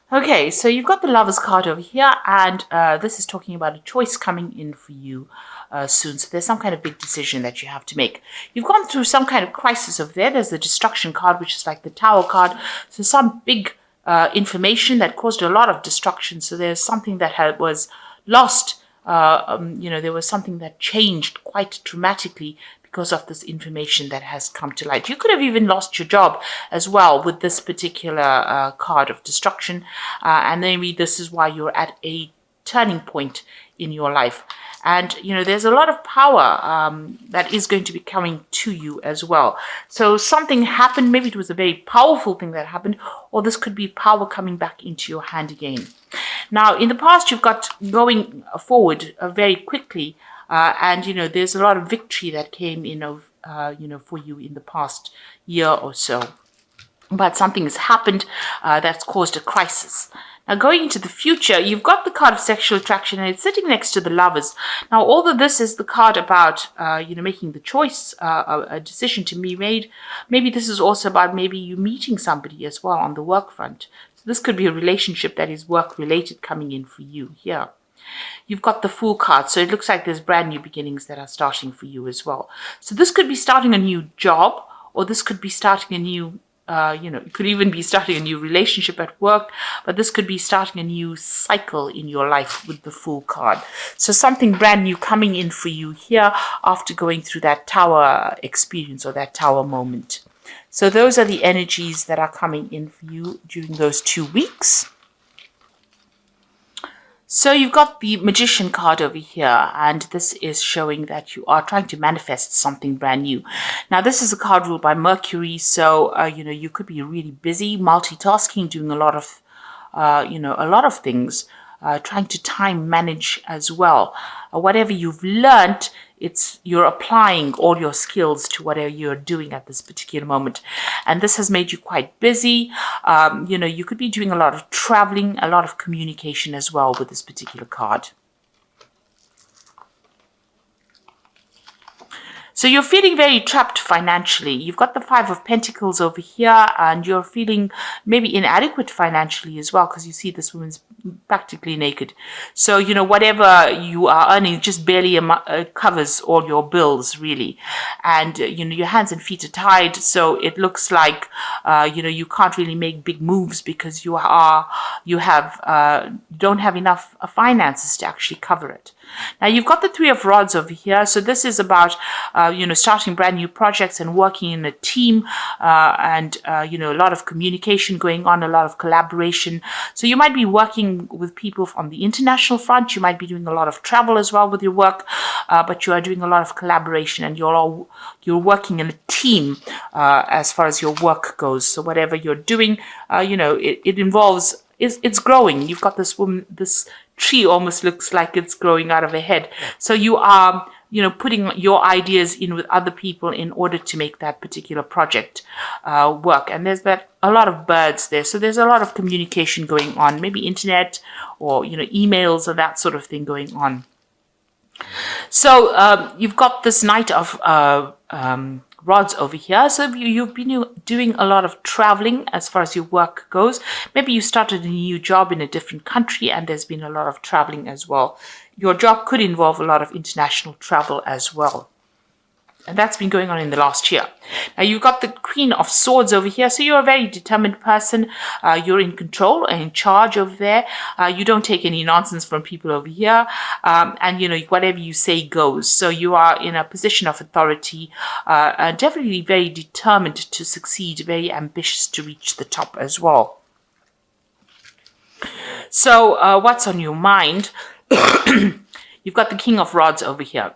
Okay, so you've got the Lovers card over here, and this is talking about a choice coming in for you soon. So there's some kind of big decision that you have to make. You've gone through some kind of crisis over there. There's the Destruction card, which is like the Tower card. So some big information that caused a lot of destruction. So there's something that was lost. There was something that changed quite dramatically because of this information that has come to light. You could have even lost your job as well with this particular card of destruction. And maybe this is why you're at a turning point in your life. And, there's a lot of power that is going to be coming to you as well. So something happened. Maybe it was a very powerful thing that happened, or this could be power coming back into your hand again. Now, in the past, you've got going forward very quickly. And there's a lot of victory that came in, for you in the past year or so. But something has happened that's caused a crisis. Now, going into the future, you've got the card of sexual attraction, and it's sitting next to the Lovers. Now, although this is the card about, making the choice, a decision to be made, maybe this is also about maybe you meeting somebody as well on the work front. So this could be a relationship that is work-related coming in for you here. You've got the Fool card, so it looks like there's brand new beginnings that are starting for you as well. So this could be starting a new job, or this could be starting a new, it could even be starting a new relationship at work, but this could be starting a new cycle in your life with the Fool card. So something brand new coming in for you here after going through that Tower experience or that Tower moment. So those are the energies that are coming in for you during those 2 weeks. So you've got the Magician card over here, and this is showing that you are trying to manifest something brand new. Now, this is a card ruled by Mercury, so, you could be really busy, multitasking, doing a lot of things, trying to time manage as well. Whatever you've learned, you're applying all your skills to whatever you're doing at this particular moment. And this has made you quite busy. You could be doing a lot of traveling, a lot of communication as well with this particular card. So you're feeling very trapped financially. You've got the Five of Pentacles over here, and you're feeling maybe inadequate financially as well, because you see this woman's practically naked. So, whatever you are earning just barely covers all your bills, really. And, your hands and feet are tied, so it looks like, you can't really make big moves because you don't have enough finances to actually cover it. Now, you've got the Three of Rods over here. So this is about, starting brand new projects and working in a team and a lot of communication going on, a lot of collaboration. So you might be working with people on the international front. You might be doing a lot of travel as well with your work, but you are doing a lot of collaboration, and you're working in a team as far as your work goes. So whatever you're doing, it involves, it's growing. You've got this woman, this tree almost looks like it's growing out of her head. So you are, putting your ideas in with other people in order to make that particular project work. And there's a lot of birds there. So there's a lot of communication going on, maybe internet or, emails or that sort of thing going on. So you've got this Knight of Rods over here. So you've been doing a lot of traveling as far as your work goes. Maybe you started a new job in a different country, and there's been a lot of traveling as well. Your job could involve a lot of international travel as well. And that's been going on in the last year. Now, you've got the Queen of Swords over here. So you're a very determined person. You're in control and in charge over there. You don't take any nonsense from people over here. And, whatever you say goes. So you are in a position of authority, definitely very determined to succeed, very ambitious to reach the top as well. So what's on your mind? You've got the King of Rods over here.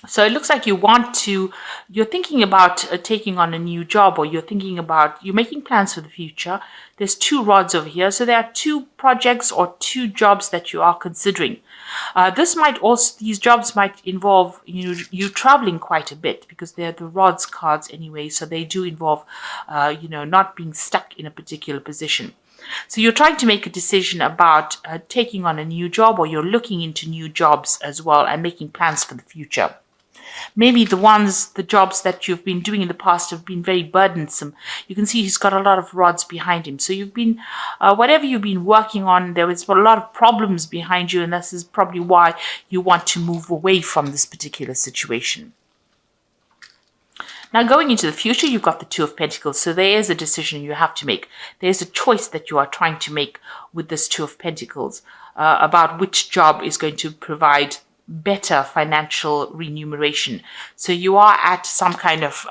So it looks like you're thinking about taking on a new job, or you're making plans for the future. There's 2 rods over here. So there are 2 projects or 2 jobs that you are considering. These jobs might involve, you traveling quite a bit, because they're the rods cards anyway. So they do involve, not being stuck in a particular position. So you're trying to make a decision about taking on a new job, or you're looking into new jobs as well and making plans for the future. Maybe the jobs that you've been doing in the past have been very burdensome. You can see he's got a lot of rods behind him. So you've been, whatever you've been working on, there was a lot of problems behind you, and this is probably why you want to move away from this particular situation. Now, going into the future, you've got the Two of Pentacles. So there is a decision you have to make. There's a choice that you are trying to make with this Two of Pentacles about which job is going to provide better financial remuneration. So you are at some kind of,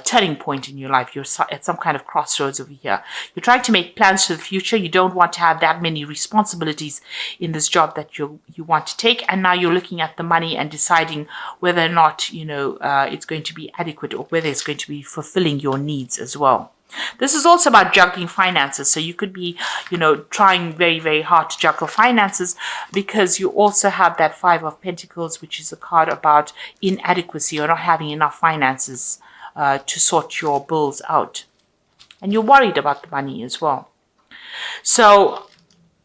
turning point in your life. You're at some kind of crossroads over here. You're trying to make plans for the future. You don't want to have that many responsibilities in this job that you want to take. And now you're looking at the money and deciding whether or not, it's going to be adequate or whether it's going to be fulfilling your needs as well. This is also about juggling finances. So you could be, trying very, very hard to juggle finances because you also have that Five of Pentacles, which is a card about inadequacy or not having enough finances to sort your bills out. And you're worried about the money as well. So,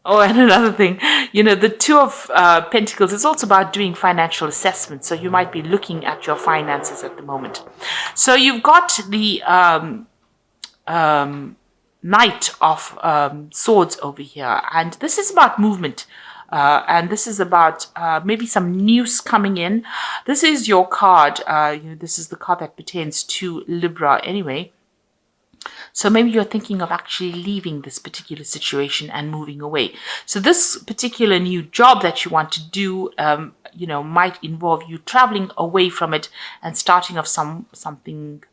and another thing, the Two of Pentacles is also about doing financial assessments. So you might be looking at your finances at the moment. So you've got the Knight of Swords over here, and this is about movement, and this is about maybe some news coming in. This is your card. This is the card that pertains to Libra anyway. So maybe you're thinking of actually leaving this particular situation and moving away. So this particular new job that you want to do, might involve you traveling away from it and starting off something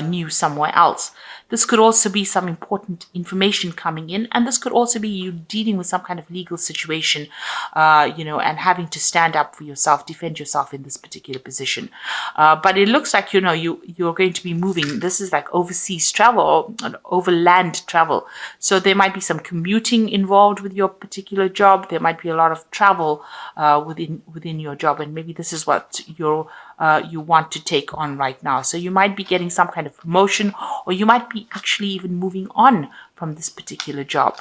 new somewhere else. This could also be some important information coming in, and this could also be you dealing with some kind of legal situation, and having to stand up for yourself, defend yourself in this particular position. But it looks like, you're going to be moving. This is like overseas travel or overland travel. So there might be some commuting involved with your particular job. There might be a lot of travel within your job, and maybe this is what you want to take on right now. So you might be getting some kind of promotion, or you might be actually even moving on from this particular job.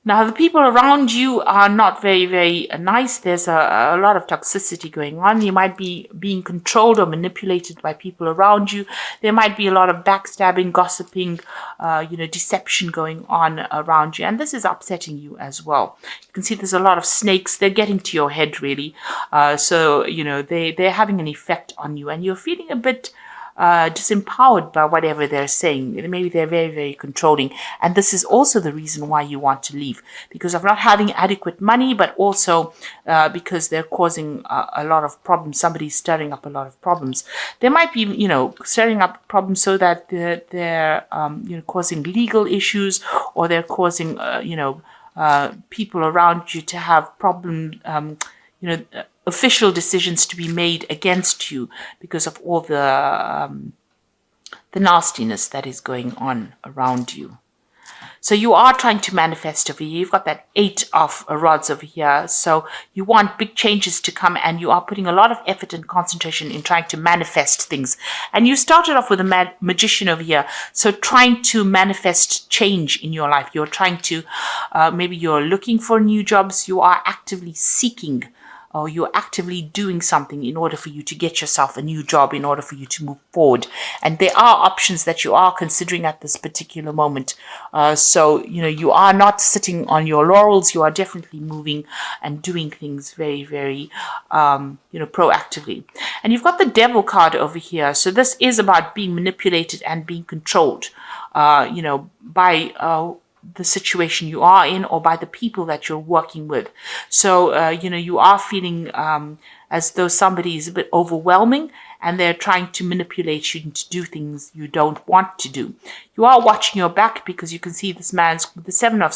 Now, the people around you are not very, very nice. There's a lot of toxicity going on. You might be being controlled or manipulated by people around you. There might be a lot of backstabbing, gossiping, deception going on around you. And this is upsetting you as well. You can see there's a lot of snakes. They're getting to your head, really. They're having an effect on you. And you're feeling a bit disempowered by whatever they're saying. Maybe they're very, very controlling. And this is also the reason why you want to leave, because of not having adequate money, but also because they're causing a lot of problems. Somebody's stirring up a lot of problems. They might be, stirring up problems so that they're causing legal issues, or they're causing, people around you to have problems, official decisions to be made against you because of all the nastiness that is going on around you. So you are trying to manifest over here. You've got that Eight of Rods over here. So you want big changes to come, and you are putting a lot of effort and concentration in trying to manifest things. And you started off with a Magician over here. So trying to manifest change in your life. You're trying to, maybe you're looking for new jobs. You are actively seeking, or you're actively doing something in order for you to get yourself a new job, in order for you to move forward. And there are options that you are considering at this particular moment. So you are not sitting on your laurels. You are definitely moving and doing things very, very, proactively. And you've got the Devil card over here. So this is about being manipulated and being controlled, by the situation you are in, or by the people that you're working with. So, you are feeling as though somebody is a bit overwhelming, and they're trying to manipulate you to do things you don't want to do. You are watching your back, because you can see this man's with the Seven of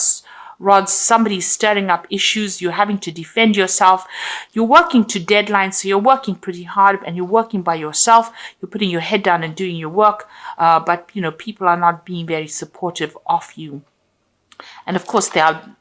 Rods. Somebody's stirring up issues. You're having to defend yourself. You're working to deadlines, so you're working pretty hard, and you're working by yourself. You're putting your head down and doing your work, but people are not being very supportive of you. And of course, there are,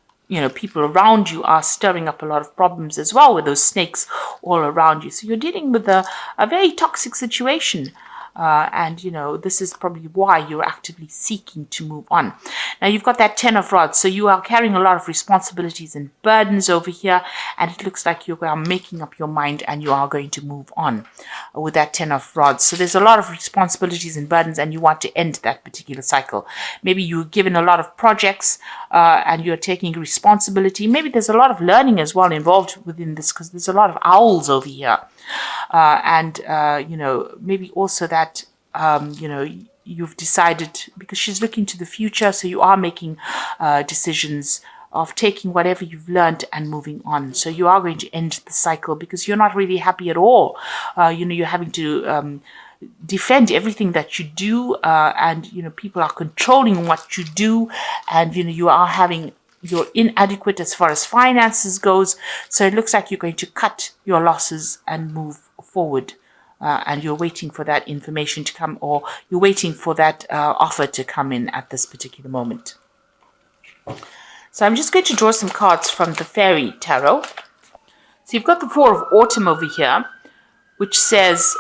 people around you are stirring up a lot of problems as well, with those snakes all around you. So you're dealing with a very toxic situation. And, this is probably why you're actively seeking to move on. Now, you've got that 10 of rods. So you are carrying a lot of responsibilities and burdens over here. And it looks like you are making up your mind and you are going to move on with that 10 of rods. So there's a lot of responsibilities and burdens and you want to end that particular cycle. Maybe you're given a lot of projects and you're taking responsibility. Maybe there's a lot of learning as well involved within this because there's a lot of owls over here. Maybe also that, you've decided, because she's looking to the future, so you are making decisions of taking whatever you've learned and moving on. So you are going to end the cycle because you're not really happy at all. You're having to defend everything that you do, and people are controlling what you do, and you're inadequate as far as finances goes. So it looks like you're going to cut your losses and move forward. And you're waiting for that information to come, or you're waiting for that offer to come in at this particular moment. So I'm just going to draw some cards from the Fairy Tarot. So you've got the Four of Autumn over here, which says,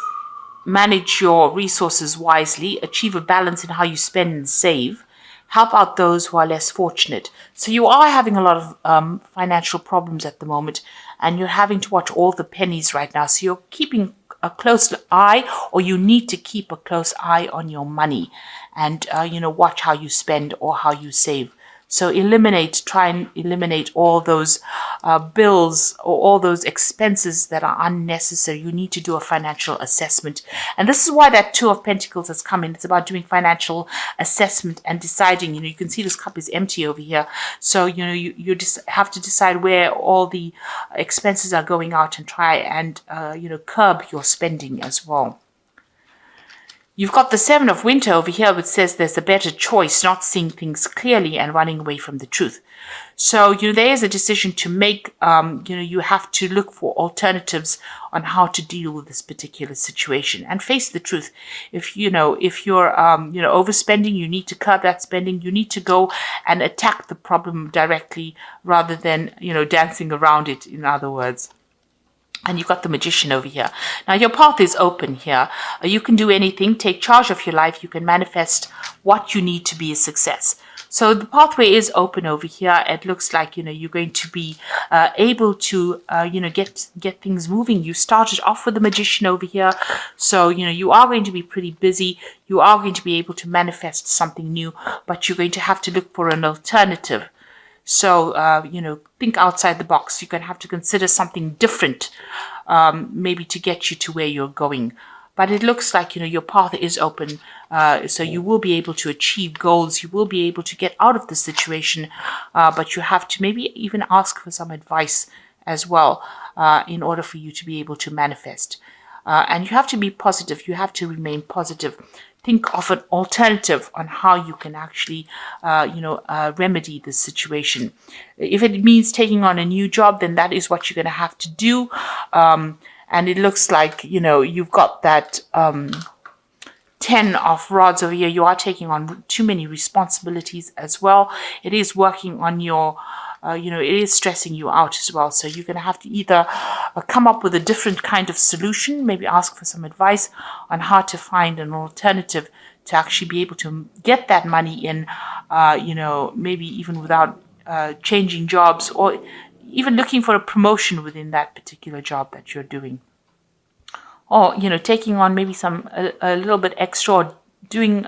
manage your resources wisely, achieve a balance in how you spend and save, help out those who are less fortunate. So you are having a lot of financial problems at the moment, and you're having to watch all the pennies right now. So you're keeping a close eye, or you need to keep a close eye on your money and, watch how you spend or how you save. So try and eliminate all those bills or all those expenses that are unnecessary. You need to do a financial assessment. And this is why that Two of Pentacles has come in. It's about doing financial assessment and deciding, you can see this cup is empty over here. So, you just have to decide where all the expenses are going out and try and, curb your spending as well. You've got the Seven of Winter over here, which says there's a better choice, not seeing things clearly and running away from the truth. So, there is a decision to make. You have to look for alternatives on how to deal with this particular situation and face the truth. If you're overspending, you need to curb that spending. You need to go and attack the problem directly rather than, dancing around it, in other words. And you've got the Magician over here. Now, your path is open here. You can do anything. Take charge of your life. You can manifest what you need to be a success. So the pathway is open over here. It looks like, you're going to be able to, get things moving. You started off with the Magician over here. So, you are going to be pretty busy. You are going to be able to manifest something new, but you're going to have to look for an alternative. So, think outside the box. You're going to have to consider something different, maybe to get you to where you're going. But it looks like, your path is open. So you will be able to achieve goals. You will be able to get out of the situation. But you have to maybe even ask for some advice as well, in order for you to be able to manifest. And you have to be positive. You have to remain positive. Think of an alternative on how you can actually, remedy this situation. If it means taking on a new job, then that is what you're going to have to do. And it looks like, you've got that 10 of rods over here. You are taking on too many responsibilities as well. It is working on your it is stressing you out as well. So you're going to have to either come up with a different kind of solution, maybe ask for some advice on how to find an alternative to actually be able to get that money in, maybe even without changing jobs, or even looking for a promotion within that particular job that you're doing. Or, taking on maybe a little bit extra, or doing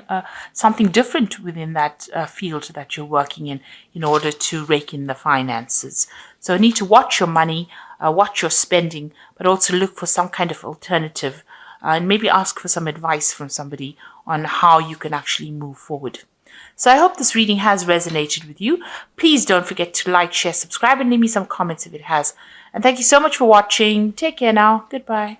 something different within that field that you're working in order to rake in the finances. So you need to watch your money, watch your spending, but also look for some kind of alternative, and maybe ask for some advice from somebody on how you can actually move forward. So I hope this reading has resonated with you. Please don't forget to like, share, subscribe, and leave me some comments if it has. And thank you so much for watching. Take care now. Goodbye.